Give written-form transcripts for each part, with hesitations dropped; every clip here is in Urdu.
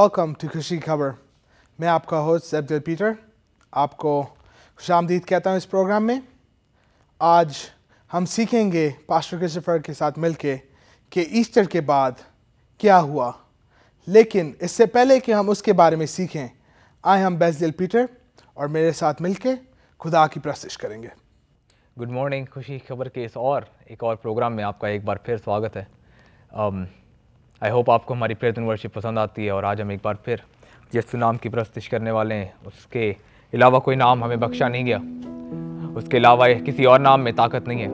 ویلکم ٹو خوشی خبر. میں آپ کا ہوسٹ عبد پیٹر آپ کو خوش آمدید کہتا ہوں اس پروگرام میں. آج ہم سیکھیں گے پاسٹر کرسٹوفر کے ساتھ مل کے کہ ایسٹر کے بعد کیا ہوا. لیکن اس سے پہلے کہ ہم اس کے بارے میں سیکھیں، آئے ہم بیزل پیٹر اور میرے ساتھ مل کے خدا کی پرستش کریں گے. Good morning. خوشی خبر کے اس ایک اور پروگرام میں آپ کا ایک بار پھر سواگت ہے. آئی ہوپ آپ کو ہماری پریئر اینڈ ورشپ پسند آتی ہے. اور آج ہم ایک بار پھر یسوع نام کی پرستش کرنے والے ہیں. اس کے علاوہ کوئی نام ہمیں بخشا نہیں گیا، اس کے علاوہ کسی اور نام میں طاقت نہیں ہے.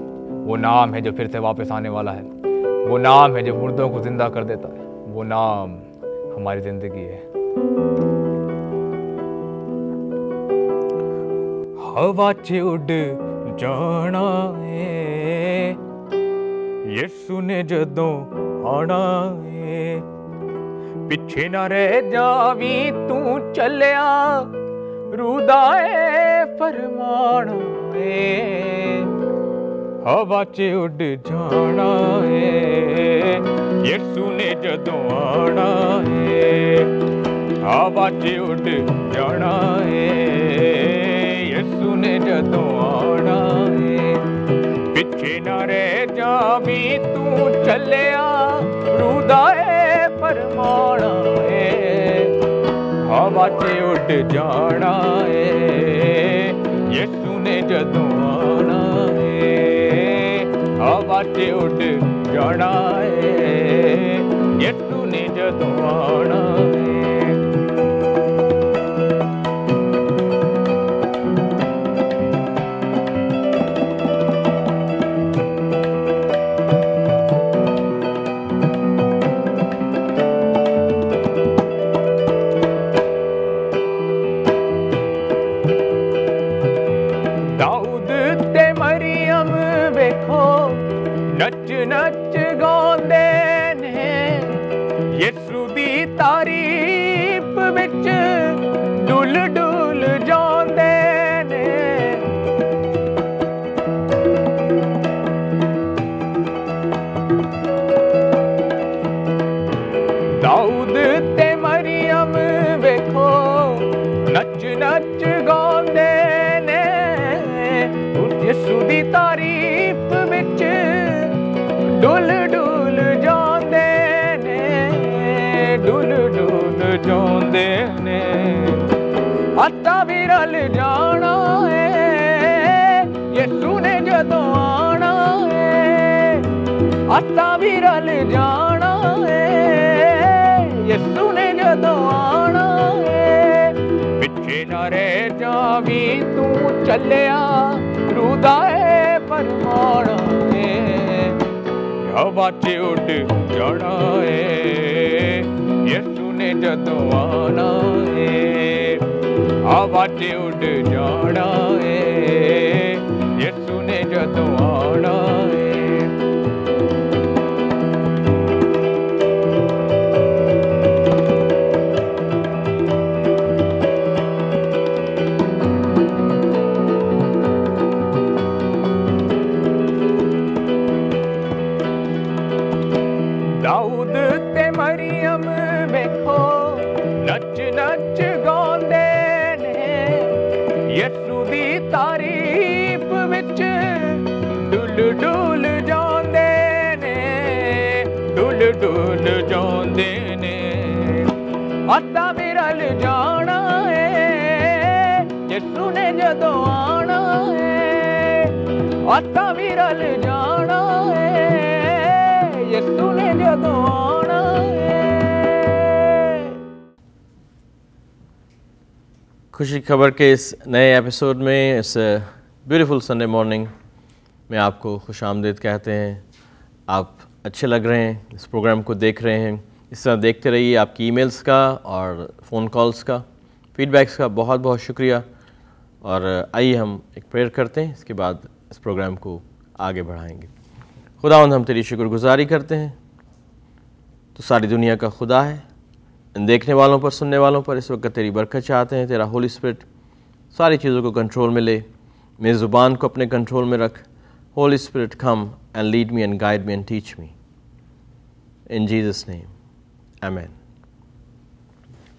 وہ نام ہے جو پھر سے واپس آنے والا ہے، وہ نام ہے جو مردوں کو زندہ کر دیتا ہے، وہ نام ہماری زندگی ہے. ہوا چ اڈ جانا ہے یسوع نے جدوں آنا ہے، پیچھے نہ رہ جاویں تو چلیا روح دا اے فرمانا ہے. ہوا چ اڈ جانا ہے یسوع نے جدوں آنا ہے. ہوا چ اڈ جانا ہے یسوع نے جدوں آنا ہے، پیچھے نہ رہ جاویں تو چلیا روح دا اے فرمانا ہے. ہوا چ اڈ جانا ہے یسوع نے جدوں آنا ہے. ہوا چ اڈ جانا ہے یسوع نے جدوں آنا ہے. نچ نچ گاندے نے یسوع دی تعریف وچ ڈل ڈل جاندے نے. داؤد تے مریم ویکھو نچ نچ گاندے نے یسوع دی تعریف وچ ڈل ڈل جاندے نے، ڈل ڈل جاندے نے. آٹا بھی رل جانا ہے یسوع نے جدوں آنا ہے. آٹا بھی رل جانا ہے یسوع نے جدوں آنا ہے، پیچھے نہ رہ جاویں تو چلیا روح دا اے فرمانا ہے. ہوا چ اڈ جانا ہے یسوع نے جدوں آنا ہے. ہوا چ اڈ جانا ہے یسوع نے جدوں آنا ہے. داؤد تے مریم ویکھو نچ نچ گاندے نے یسوع دی تعریف وچ ڈل ڈل جاندے نے، ڈل ڈل جاندے نے. آٹا بھی رل جانا ہے یسوع نے جدوں آنا ہے. آٹا بھی رل جانا ہے یسوع نے جدوں آنا ہے. خوشی خبر کے اس نئے ایپیسوڈ میں، اس بیوٹیفل سنڈے مارننگ میں آپ کو خوش آمدید کہتے ہیں. آپ اچھے لگ رہے ہیں، اس پروگرام کو دیکھ رہے ہیں. اس طرح دیکھتے رہیے. آپ کی ای میلز کا اور فون کالز کا، فیڈ بیکس کا بہت بہت شکریہ. اور آئیے ہم ایک پریئر کرتے ہیں، اس کے بعد اس پروگرام کو آگے بڑھائیں گے. خداوند ہم تیری شکر گزاری کرتے ہیں، تو ساری دنیا کا خدا ہے. ان دیکھنے والوں پر، سننے والوں پر اس وقت تیری برکت چاہتے ہیں. تیرا ہولی اسپرٹ ساری چیزوں کو کنٹرول میں لے. میری زبان کو اپنے کنٹرول میں رکھ. Holy spirit come and lead me and guide me and teach me. In Jesus name amen.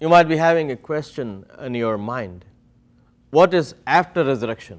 you might be having a question in your mind, what is after resurrection?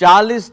40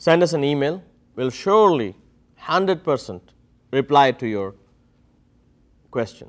send us an email. We'll surely 100% reply to your question.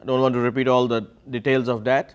I don't want to repeat all the details of that.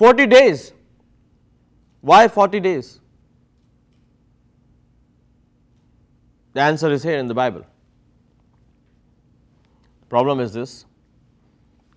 40 days. Why 40 days? The answer is here in the Bible. The problem is this,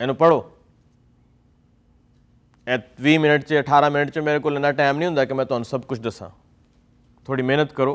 ਇਹਨੂੰ ਪੜੋ. 20 ਮਿੰਟ 'ਚ 18 ਮਿੰਟ 'ਚ ਮੇਰੇ ਕੋਲ ਇੰਨਾ ਟਾਈਮ ਨਹੀਂ ਹੁੰਦਾ ਕਿ ਮੈਂ ਤੁਹਾਨੂੰ ਸਭ ਕੁਝ ਦੱਸਾਂ. ਥੋੜੀ ਮਿਹਨਤ ਕਰੋ,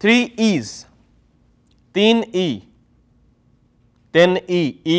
3 E's, 3 E, 3 E, E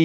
E,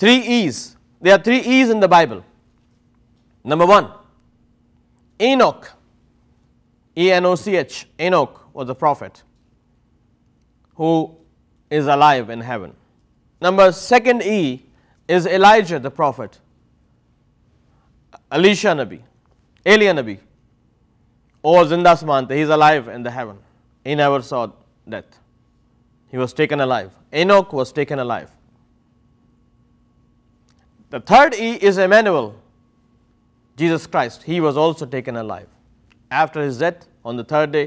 3 E's. There are 3 E's in the Bible. Number 1, Enoch. ENOCH. Enoch was a prophet who is alive in heaven. Number 2nd E is Elijah the prophet. Elisha Nabi. Elia Nabi. Oh, zinda asmaan the, he is alive in the heaven. He never saw death. He was taken alive. Enoch was taken alive. The 3rd E is Emmanuel, Jesus Christ. He was also taken alive. After his death on the 3rd day,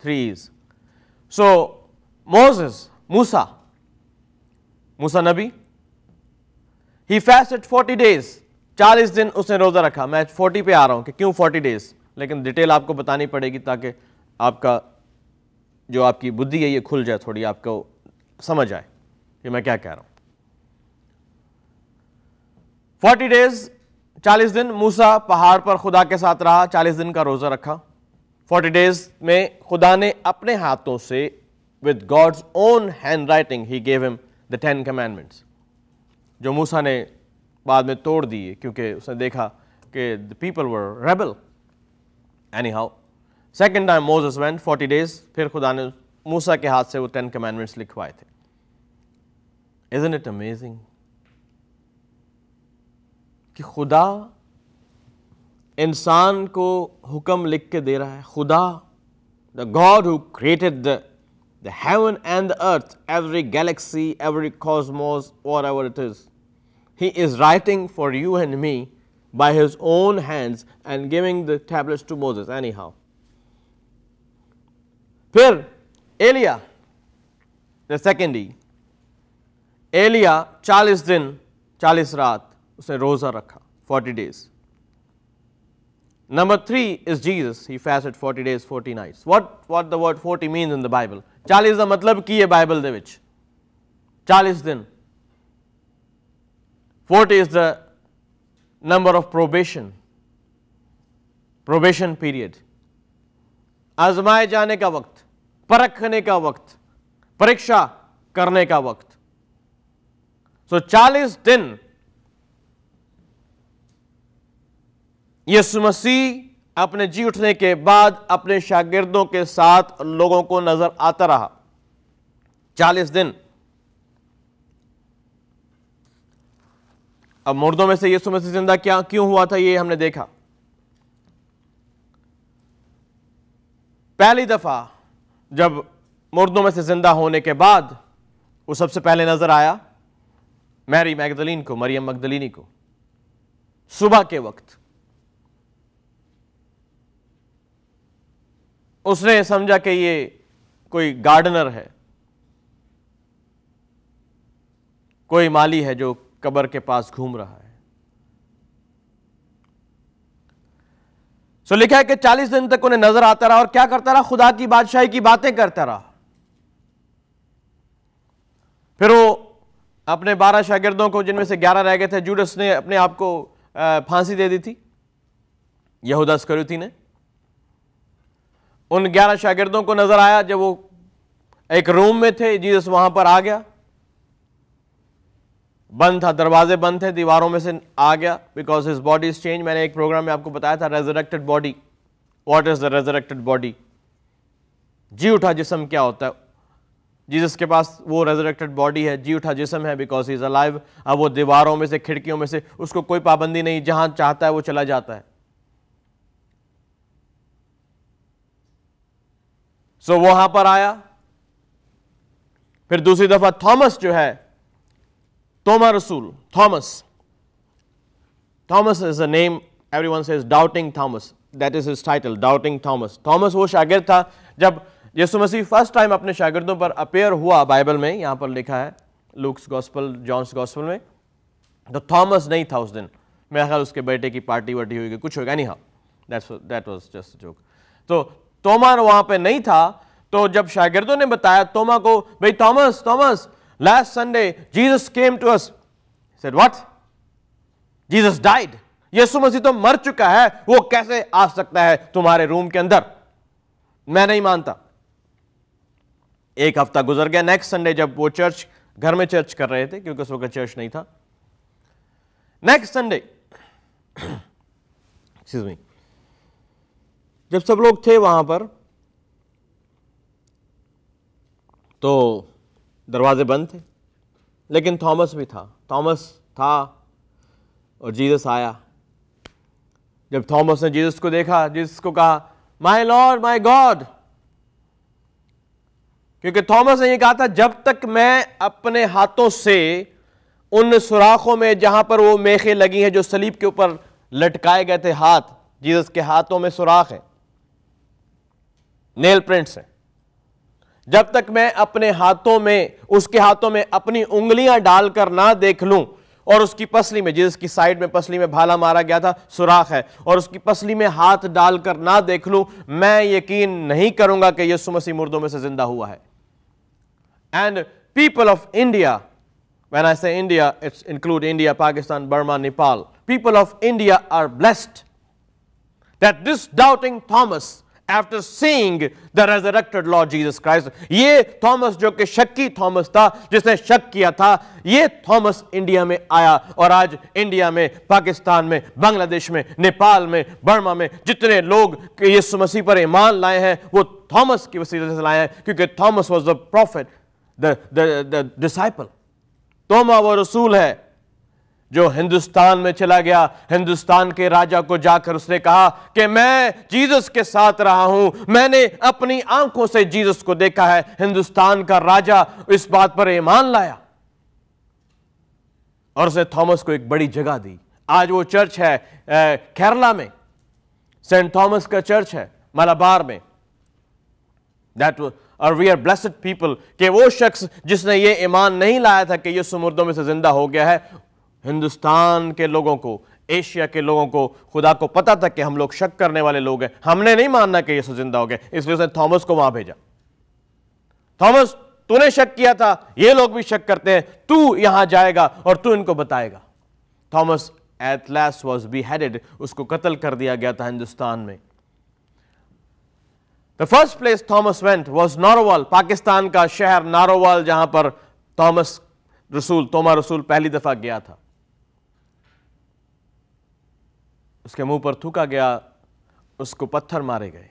3 E's. So Moses, Musa Nabi, he fasted 40 days 40 دن اس نے روزہ رکھا. میں 40 پہ آ رہا ہوں کہ کیوں 40 days, لیکن ڈیٹیل آپ کو بتانی پڑے گی تاکہ آپ کا جو آپ کی بدھی ہے یہ کھل جائے, تھوڑی آپ کو سمجھ آئے کہ میں کیا کہہ رہا ہوں. 40 days 40 دن موسیٰ پہاڑ پر خدا کے ساتھ رہا, 40 دن کا روزہ رکھا. 40 days میں خدا نے اپنے ہاتھوں سے with God's own handwriting he gave him the 10 commandments, جو موسیٰ نے بعد میں توڑ دیے کیونکہ اس نے دیکھا کہ the people were rebel. Anyhow, second time Moses went 40 days, پھر خدا نے موسیٰ کے ہاتھ سے وہ 10 commandments لکھوائے تھے. Isn't it amazing کہ خدا انسان کو حکم لکھ کے دے رہا ہے. خدا, the God who created the heaven and the earth, every galaxy, every cosmos, whatever it is, he is writing for you and me by his own hands and giving the tablets to Moses. Anyhow, پھر ایلیا, the second E, ایلیا 40 دن 40 رات اس نے روزہ رکھا, 40 days. Number 3 is Jesus. He fasted 40 days 40 nights. What the word 40 means in the Bible? 40 ਦਾ ਮਤਲਬ ਕੀ ਹੈ ਬਾਈਬਲ ਦੇ ਵਿੱਚ? 40 ਦਿਨ. 40 is the number of probation. Probation period. آزمائے جانے کا وقت, پرکھنے کا وقت, پریکشا کرنے کا وقت. So 40 دن یسوع مسیح اپنے جی اٹھنے کے بعد اپنے شاگردوں کے ساتھ لوگوں کو نظر آتا رہا. 40 دن. اب مردوں میں سے یسوع مسیح زندہ کیوں ہوا تھا یہ ہم نے دیکھا. پہلی دفعہ جب مردوں میں سے زندہ ہونے کے بعد وہ سب سے پہلے نظر آیا میری میگدلین کو, مریم مگدلینی کو, صبح کے وقت. اس نے سمجھا کہ یہ کوئی گارڈنر ہے, کوئی مالی ہے جو قبر کے پاس گھوم رہا ہے. سو لکھا ہے کہ 40 دن تک انہیں نظر آتا رہا اور کیا کرتا رہا؟ خدا کی بادشاہی کی باتیں کرتا رہا. پھر وہ اپنے 12 شاگردوں کو, جن میں سے 11 رہ گئے تھے, جوڈس نے اپنے آپ کو پھانسی دے دی تھی, یہودا اسکریوتی نے. ان 11 شاگردوں کو نظر آیا جب وہ ایک روم میں تھے, جیسس وہاں پر آ گیا, بند تھا, دروازے بند تھے, دیواروں میں سے آ گیا, because his body is change. میں نے ایک پروگرام میں آپ کو بتایا تھا resurrected body. What is the resurrected body? جی اٹھا جسم کیا ہوتا ہے؟ جیسس کے پاس وہ ریزریکٹڈ باڈی ہے, جی اٹھا جسم ہے, بیکاز ہی از الائیو. اب وہ دیواروں میں سے, کھڑکیوں میں سے, اس کو کوئی پابندی نہیں, جہاں چاہتا ہے وہ چلا جاتا ہے. سو وہاں پر آیا. پھر دوسری دفعہ تھامس جو ہے, توما رسول, Thomas is a name, everyone says doubting Thomas, that is his title, doubting Thomas. Thomas وہ شاگرد تھا جب یسوع مسیح فرسٹ ٹائم اپنے شاگردوں پر اپیئر ہوا بائبل میں, یہاں پر لکھا ہے لوکس گوسپل, جانس گوسپل میں, تو تھامس نہیں تھا اس دن. میرا خیال اس کے بیٹے کی پارٹی وارٹی ہوئی, کچھ ہوگا. نہیں, ہاں that was just a joke. تو توما وہاں پہ نہیں تھا. تو جب شاگردوں نے بتایا توما کو, بھئی Thomas, last Sunday Jesus came to us. He said, what? Jesus died. یسوع مسیح تو مر چکا ہے, وہ کیسے آ سکتا ہے تمہارے روم کے اندر؟ میں نہیں مانتا. ایک ہفتہ گزر گیا. نیکسٹ سنڈے جب وہ چرچ, گھر میں چرچ کر رہے تھے کیونکہ اس وقت چرچ نہیں تھا. نیکسٹ سنڈے جب سب لوگ تھے وہاں پر, تو دروازے بند تھے, لیکن تھامس بھی تھا. تھامس تھا اور جیسس آیا. جب تھامس نے جیسس کو دیکھا, جیسس کو کہا مائی لارڈ, مائی گاڈ. کیونکہ تھامس نے یہ کہا تھا جب تک میں اپنے ہاتھوں سے ان سوراخوں میں جہاں پر وہ میخیں لگی ہیں جو صلیب کے اوپر لٹکائے گئے تھے ہاتھ, جیسس کے ہاتھوں میں سوراخ ہے, نیل پرنٹس ہیں, جب تک میں اپنے ہاتھوں میں, اس کے ہاتھوں میں اپنی انگلیاں ڈال کر نہ دیکھ لوں, اور اس کی پسلی میں, جس کی سائیڈ میں پسلی میں بھالا مارا گیا تھا, سوراخ ہے, اور اس کی پسلی میں ہاتھ ڈال کر نہ دیکھ لوں, میں یقین نہیں کروں گا کہ یسوع مسیح مردوں میں سے زندہ ہوا ہے. And people of India, when I say India, it's include India, Pakistan, Burma, Nepal. People of India are blessed that this doubting Thomas, after seeing the resurrected Lord Jesus Christ, یہ تھامس جو کہ شکی تھامس تھا, جس نے شک کیا تھا, یہ تھامس انڈیا میں آیا, اور آج انڈیا میں, پاکستان میں, بنگلہ دیش میں, نیپال میں, برما میں جتنے لوگ یسوع مسیح پر ایمان لائے ہیں وہ تھامس کی وسیلے سے لائے ہیں, کیونکہ Thomas was the prophet, the disciple. توما وہ رسول ہے جو ہندوستان میں چلا گیا, ہندوستان کے راجہ کو جا کر اس نے کہا کہ میں جیزس کے ساتھ رہا ہوں, میں نے اپنی آنکھوں سے جیزس کو دیکھا ہے. ہندوستان کا راجہ اس بات پر ایمان لایا اور اس نے تھامس کو ایک بڑی جگہ دی. آج وہ چرچ ہے کیرلا میں, سینٹ تھامس کا چرچ ہے ملابار میں. اور وی آر بلیسڈ پیپل کہ وہ شخص جس نے یہ ایمان نہیں لایا تھا کہ یسوع مردوں میں سے زندہ ہو گیا ہے, ہندوستان کے لوگوں کو, ایشیا کے لوگوں کو خدا کو پتا تھا کہ ہم لوگ شک کرنے والے لوگ ہیں, ہم نے نہیں ماننا کہ یسوع زندہ ہو گیا, اس لیے اس نے تھامس کو وہاں بھیجا. تھامس, تو نے شک کیا تھا, یہ لوگ بھی شک کرتے ہیں, تو یہاں جائے گا اور تو ان کو بتائے گا. Thomas at last was beheaded, اس کو قتل کر دیا گیا تھا ہندوستان میں. The first place Thomas went was Narowal, Pakistan کا شہر نارووال, جہاں پر توما رسول پہلی دفعہ گیا تھا. اس کے منہ پر تھوکا گیا, اس کو پتھر مارے گئے.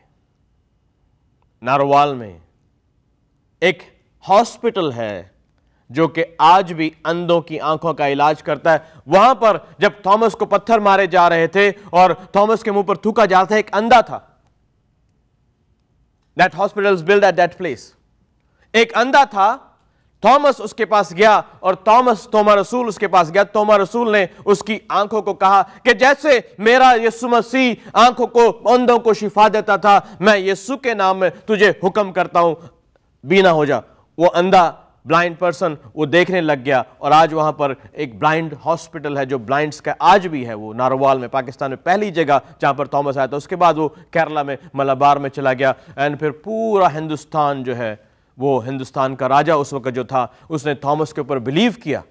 نارووال میں ایک ہاسپٹل ہے جو کہ آج بھی اندھوں کی آنکھوں کا علاج کرتا ہے. وہاں پر جب تھامس کو پتھر مارے جا رہے تھے اور تھامس کے منہ پر تھوکا جا رہا تھا, ایک اندھا تھا. That hospital is built at that place. ایک اندھا تھا, تھامس اس کے پاس گیا اور توما رسول اس کے پاس گیا. توما رسول نے اس کی آنکھوں کو کہا کہ جیسے میرا یسوع مسیح آنکھوں کو, اندھوں کو شفا دیتا تھا, میں یسوع کے نام میں تجھے حکم کرتا ہوں, بینا ہو جا. وہ اندھا بلائنڈ پرسن وہ دیکھنے لگ گیا, اور آج وہاں پر ایک بلائنڈ ہاسپٹل ہے جو بلائنڈز کا آج بھی ہے. وہ نارووال میں, پاکستان میں پہلی جگہ جہاں پر تھامس آیا تھا. اس کے بعد وہ کیرلا میں, ملابار میں چلا گیا, اینڈ پھر پورا ہندوستان جو ہے, وہ ہندوستان کا راجہ اس وقت جو تھا, اس نے تھامس کے اوپر بلیو کیا.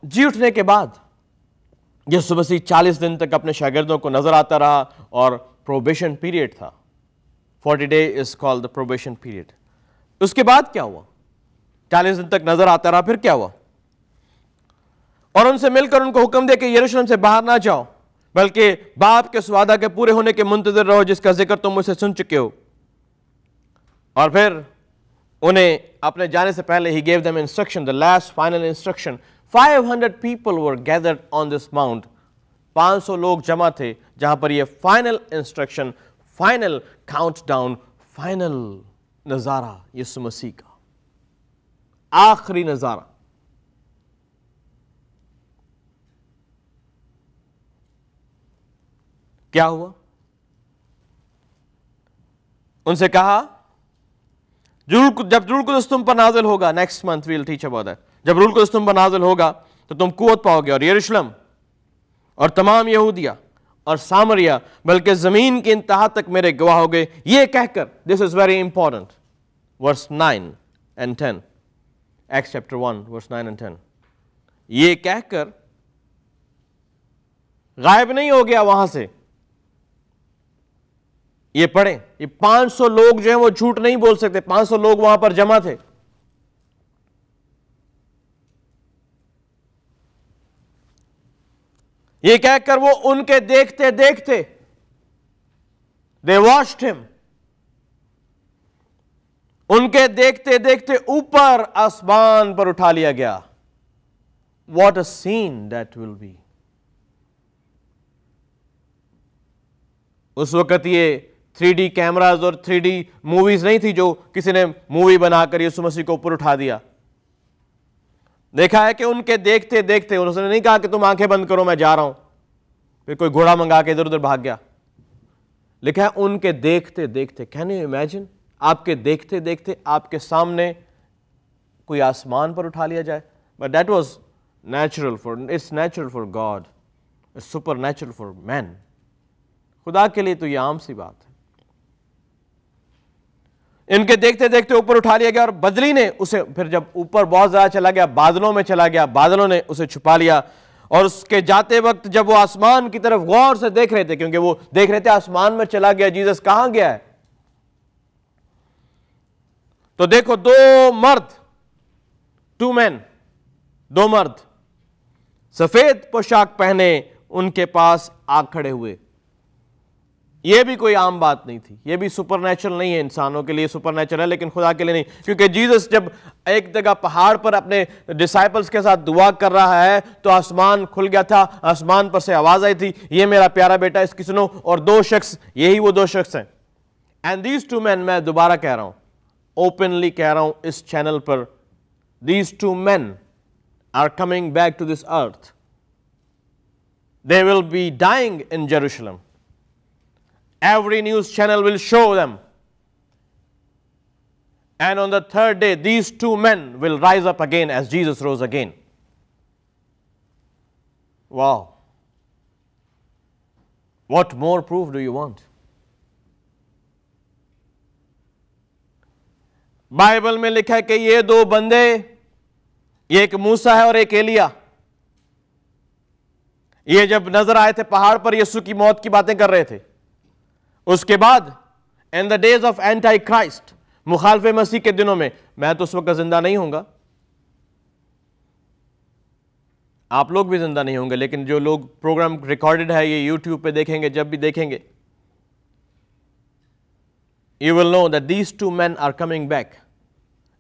جی اٹھنے کے بعد یسوع مسیح 40 دن تک اپنے شاگردوں کو نظر آتا رہا, اور پروبیشن پیریڈ تھا. 40 days is called the probation period. اس کے بعد کیا ہوا؟ 40 دن تک نظر آتا رہا, پھر کیا ہوا؟ اور ان سے مل کر ان کو حکم دے کہ یروشلم سے باہر نہ جاؤ, بلکہ باپ کے اس وعدہ کے پورے ہونے کے منتظر رہو جس کا ذکر تم مجھ سے سن چکے ہو. اور پھر انہیں اپنے جانے سے پہلے he gave them instruction, the last final instruction. 500 people were gathered on this mount. 500 لوگ جمع تھے جہاں پر یہ final instruction, final count down, final نظارہ یسوع مسیح کا, آخری نظارہ. کیا ہوا؟ ان سے کہا جب روح القدس تم پر نازل ہوگا, next month we'll teach about that, جب روح القدس تم پر نازل ہوگا تو تم قوت پاؤ گے, اور یروشلم اور تمام یہودیہ اور سامریا بلکہ زمین کی انتہا تک میرے گواہ ہو گئے. یہ کہہ کر, this is very important, verse 9 and 10, Acts chapter 1 verse 9 and 10, یہ کہہ کر غائب نہیں ہو گیا وہاں سے. یہ پڑھیں, یہ 500 لوگ جو ہیں وہ جھوٹ نہیں بول سکتے, 500 لوگ وہاں پر جمع تھے. یہ کہہ کر وہ ان کے دیکھتے دیکھتے, they watched him, ان کے دیکھتے دیکھتے اوپر آسمان پر اٹھا لیا گیا. What a scene that will be. اس وقت یہ 3D کیمراز اور 3D موویز نہیں تھی جو کسی نے مووی بنا کر یسوع مسیح کو اوپر اٹھا دیا. دیکھا ہے کہ ان کے دیکھتے دیکھتے, انہوں نے نہیں کہا کہ تم آنکھیں بند کرو میں جا رہا ہوں, پھر کوئی گھوڑا منگا کے ادھر ادھر بھاگ گیا. لکھا ہے ان کے دیکھتے دیکھتے. کین یو امیجن آپ کے دیکھتے دیکھتے آپ کے سامنے کوئی آسمان پر اٹھا لیا جائے. But that was natural for, it's natural for God, it's supernatural for man. خدا کے لیے تو یہ عام سی بات ہے. ان کے دیکھتے دیکھتے اوپر اٹھا لیا گیا, اور بدلی نے اسے پھر جب اوپر بہت زیادہ چلا گیا, بادلوں میں چلا گیا, بادلوں نے اسے چھپا لیا. اور اس کے جاتے وقت جب وہ آسمان کی طرف غور سے دیکھ رہے تھے, کیونکہ وہ دیکھ رہے تھے آسمان میں چلا گیا, جیسس کہاں گیا ہے, تو دیکھو دو مرد, 2 men, 2 مرد سفید پوشاک پہنے ان کے پاس آ کھڑے ہوئے. یہ بھی کوئی عام بات نہیں تھی, یہ بھی سپر نیچرل نہیں ہے. انسانوں کے لیے سپر نیچرل ہے لیکن خدا کے لیے نہیں, کیونکہ جیسس جب ایک جگہ پہاڑ پر اپنے ڈسائپلز کے ساتھ دعا کر رہا ہے تو آسمان کھل گیا تھا, آسمان پر سے آواز آئی تھی, یہ میرا پیارا بیٹا, اس کی سنو. اور 2 شخص, یہی وہ 2 شخص ہیں. اینڈ دیز 2 men, میں دوبارہ کہہ رہا ہوں, اوپنلی کہہ رہا ہوں اس چینل پر, these 2 men are coming back to this earth. They will be dying in Jerusalem. Every news channel will show them. And on the 3rd day, these 2 men will rise up again as Jesus rose again. Wow. What more proof do you want? Bible میں لکھا ہے کہ یہ 2 بندے, یہ ایک موسیٰ ہے اور ایک ایلیا, یہ جب نظر آئے تھے پہاڑ پر یسوع کی موت کی باتیں کر رہے تھے. اس کے بعد in the days of anti-Christ, مخالف مسیح کے دنوں میں تو اس وقت زندہ نہیں ہوں گا, آپ لوگ بھی زندہ نہیں ہوں گے, لیکن جو لوگ پروگرام ریکارڈڈ ہے یہ یوٹیوب پہ دیکھیں گے, جب بھی دیکھیں گے, you will know that these 2 men are coming back.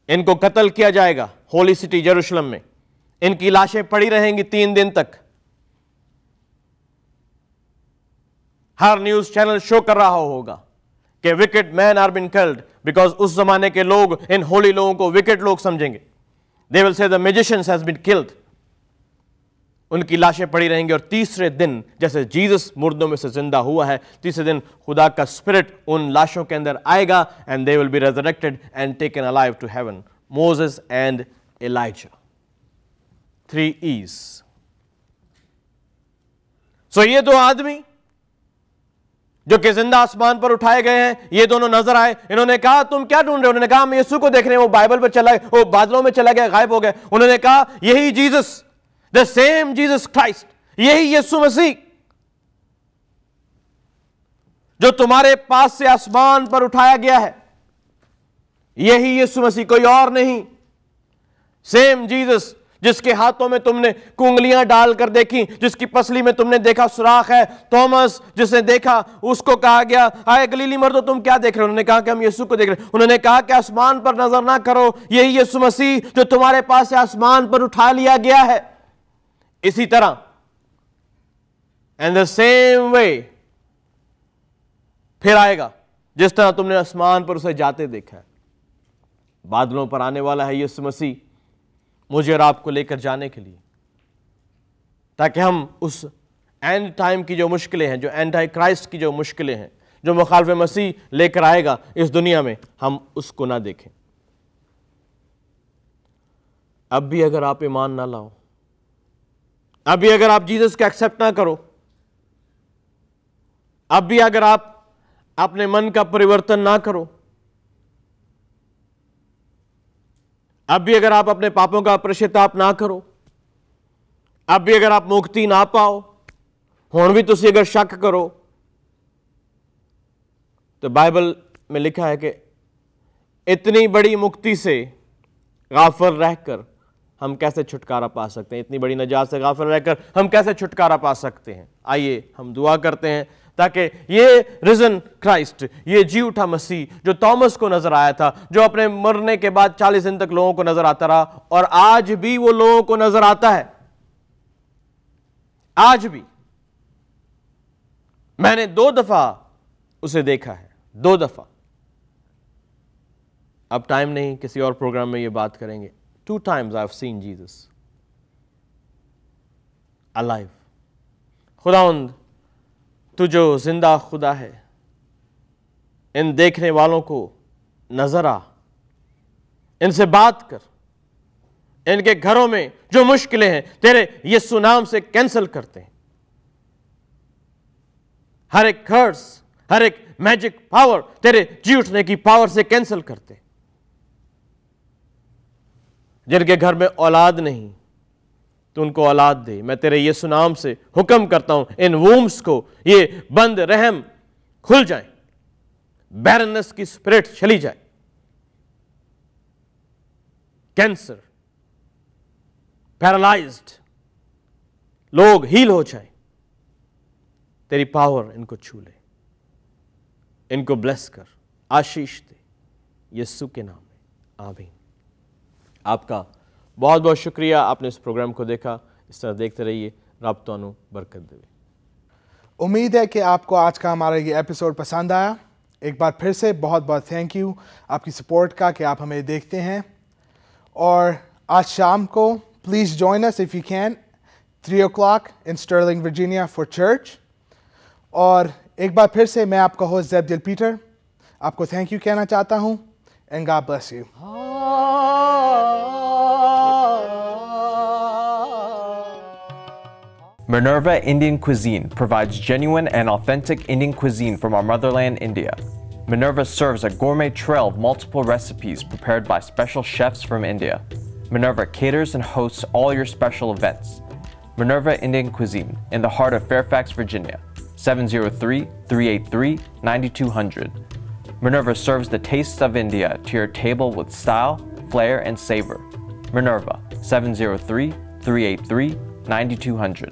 ان کو قتل کیا جائے گا ہولی سٹی یروشلم میں, ان کی لاشیں پڑی رہیں گی 3 دن تک. ہر نیوز چینل شو کر رہا ہوگا کہ wicked men are been killed, because اس زمانے کے لوگ ان ہولی لوگوں کو وکٹ لوگ سمجھیں گے. دے ول سے the magicians has been killed. ان کی لاشیں پڑی رہیں گی, اور تیسرے دن جیسے جیسس مردوں میں سے زندہ ہوا ہے, تیسرے دن خدا کا اسپرٹ ان لاشوں کے اندر آئے گا, and they will be resurrected and taken alive to heaven. Moses and Elijah. 3 E's. So یہ 2 آدمی جو کہ زندہ آسمان پر اٹھائے گئے ہیں, یہ دونوں نظر آئے. انہوں نے کہا تم کیا ڈھونڈ رہے ہو؟ انہوں نے کہا ہم یسوع کو دیکھ رہے ہیں, وہ بائبل پر چلا گیا, وہ بادلوں میں چلا گیا, غائب ہو گئے. انہوں نے کہا یہی Jesus, the same Jesus Christ, یہی یسوع مسیح جو تمہارے پاس سے آسمان پر اٹھایا گیا ہے, یہی یسوع مسیح, کوئی اور نہیں. سیم جیسس جس کے ہاتھوں میں تم نے کنگلیاں ڈال کر دیکھی, جس کی پسلی میں تم نے دیکھا سوراخ ہے. تومس جس نے دیکھا, اس کو کہا گیا آئے گلیلی مردو تم کیا دیکھ رہے ہو؟ انہوں نے کہا کہ ہم یسوع کو دیکھ رہے ہیں. انہوں نے کہا کہ آسمان پر نظر نہ کرو, یہی یسوع مسیح جو تمہارے پاس سے آسمان پر اٹھا لیا گیا ہے. اسی طرح and the same way پھر آئے گا جس طرح تم نے آسمان پر اسے جاتے دیکھا ہے. بادلوں پر آنے والا ہے یسوع مسیح مجھے اور آپ کو لے کر جانے کے لیے, تاکہ ہم اس اینڈ ٹائم کی جو مشکلیں ہیں, جو اینٹی کرائسٹ کی جو مشکلیں ہیں, جو مخالف مسیح لے کر آئے گا اس دنیا میں, ہم اس کو نہ دیکھیں. اب بھی اگر آپ ایمان نہ لاؤ, اب بھی اگر آپ جیسس کو ایکسپٹ نہ کرو, اب بھی اگر آپ اپنے من کا پریورتن نہ کرو, اب بھی اگر آپ اپنے پاپوں کا پرشتاپ نہ کرو, اب بھی اگر آپ مکتی نہ پاؤ, ہون بھی تسی اگر شک کرو, تو بائبل میں لکھا ہے کہ اتنی بڑی مکتی سے غافل رہ کر ہم کیسے چھٹکارا پا سکتے ہیں, اتنی بڑی نجات سے غافل رہ کر ہم کیسے چھٹکارا پا سکتے ہیں. آئیے ہم دعا کرتے ہیں تاکہ یہ ریزن کرائسٹ, یہ جی اٹھا مسیح جو تومس کو نظر آیا تھا, جو اپنے مرنے کے بعد 40 دن تک لوگوں کو نظر آتا رہا, اور آج بھی وہ لوگوں کو نظر آتا ہے. آج بھی میں نے 2 دفعہ اسے دیکھا ہے, 2 دفعہ. اب ٹائم نہیں, کسی اور پروگرام میں یہ بات کریں گے. 2 times I've seen Jesus alive. خداوند تو جو زندہ خدا ہے, ان دیکھنے والوں کو نظر آ, ان سے بات کر, ان کے گھروں میں جو مشکلیں ہیں تیرے یسوع نام سے کینسل کرتے ہیں. ہر ایک کرس, ہر ایک میجک پاور تیرے جی اٹھنے کی پاور سے کینسل کرتے ہیں. جن کے گھر میں اولاد نہیں تو ان کو اولاد دے. میں تیرے یسوع نام سے حکم کرتا ہوں ان وومز کو یہ بند رحم کھل جائیں, بیرنس کی اسپرٹ چلی جائے, کینسر, پیرالائزڈ لوگ ہیل ہو جائیں. تیری پاور ان کو چھو لے, ان کو بلیس کر, آشیش دے, یسوع کے نام میں آمین. آپ کا بہت بہت شکریہ, آپ نے اس پروگرام کو دیکھا. اس طرح دیکھتے رہیے, رب تانوں برکت دے. امید ہے کہ آپ کو آج کا ہمارا یہ ایپیسوڈ پسند آیا. ایک بار پھر سے بہت بہت تھینک یو آپ کی سپورٹ کا کہ آپ ہمیں دیکھتے ہیں. اور آج شام کو please join us if you can 3 o'clock in Sterling, Virginia for church. اور ایک بار پھر سے میں آپ کا ہوسٹ زیبدیل پیٹر آپ کو تھینک یو کہنا چاہتا ہوں. And God bless you. Minerva Indian Cuisine provides genuine and authentic Indian cuisine from our motherland, India. Minerva serves a gourmet trail of multiple recipes prepared by special chefs from India. Minerva caters and hosts all your special events. Minerva Indian Cuisine in the heart of Fairfax, Virginia, 703-383-9200. Minerva serves the tastes of India to your table with style, flair, and savor. Minerva, 703-383-9200.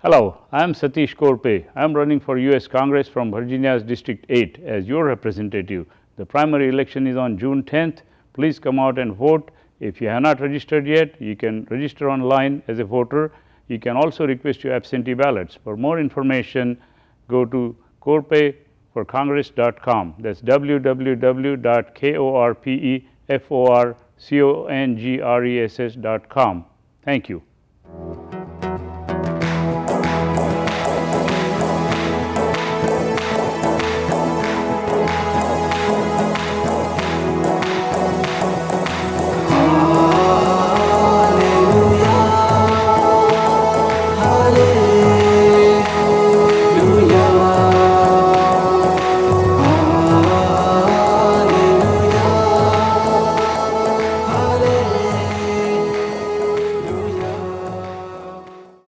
Hello, I am Satish Korpe. I am running for US Congress from Virginia's District 8 as your representative. The primary election is on June 10th. Please come out and vote. If you have not registered yet, you can register online as a voter. You can also request your absentee ballots. For more information, go to korpeforcongress.com. That's www.korpeforcongress.com. Thank you.